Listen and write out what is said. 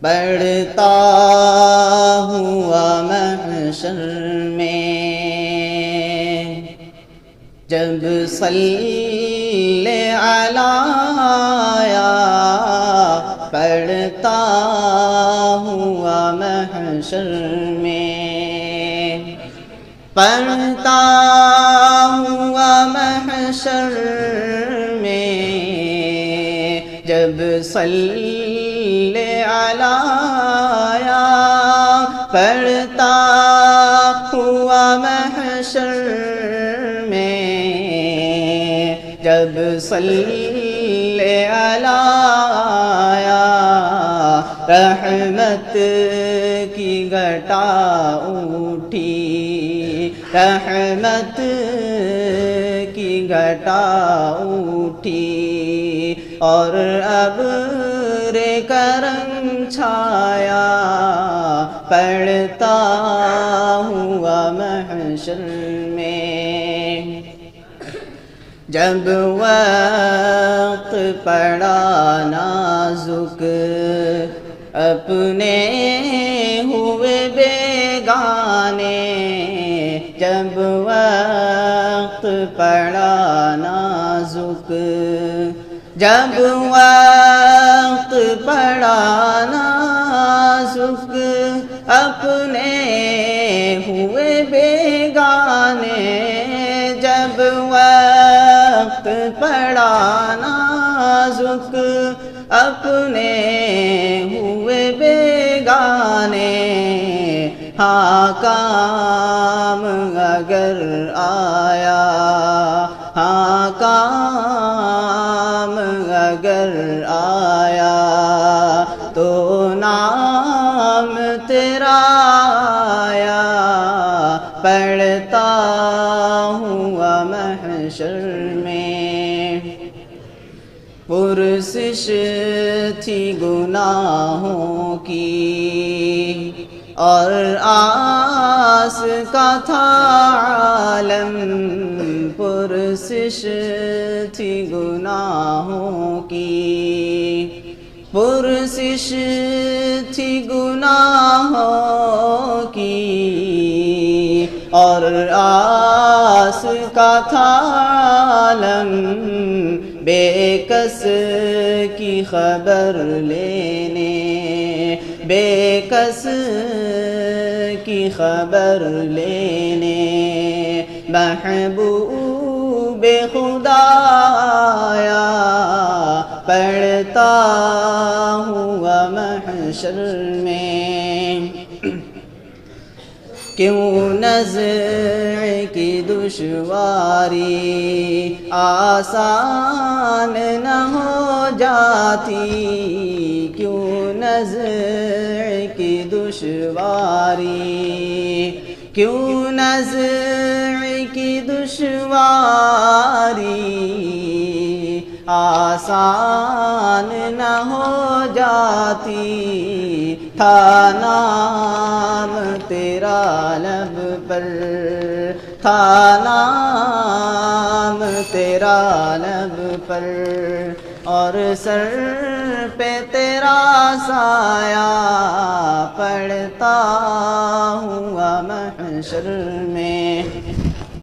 بڑھتا ہوا محشر میں جب صلی علی بڑھتا ہوا محشر میں بڑھتا ہوا محشر میں جب صلی علی بڑھتا ہوا محشر میں جب صلی علی رحمت کی گھٹا اٹھی رحمت کی گھٹا اٹھی اور ابر کرم چھایا پڑھتا ہوا محشر میں جب وقت پڑا نازک اپنے ہوئے بیگانے جب وقت پڑا نازک جب وقت پڑا نازک اپنے ہوئے بیگانے جب وقت پڑا نازک اپنے ہوئے بیگانے ہاں کام اگر آیا ہاں کام اگر آیا تو نام تیرا آیا پڑھتا ہوا محشر میں پرسش تھی گناہوں کی اور آس کا تھا عالم پرسش تھی گناہوں کی پرسش تھی گناہوں کی اور آس کا تھا عالم بے کس کی خبر لینے بے کس کی خبر لینے محبوب خدا آیا پڑھتا ہوا محشر میں کیوں نزع کی دشواری آسان نہ ہو جاتی کیوں نزع کی دشواری کیوں نزع کی دشواری آسان نہ ہو جاتی تھا نام تیرا لب پر تھا نام تیرا لب پر اور سر پہ تیرا سایہ پڑھتا ہوا محشر میں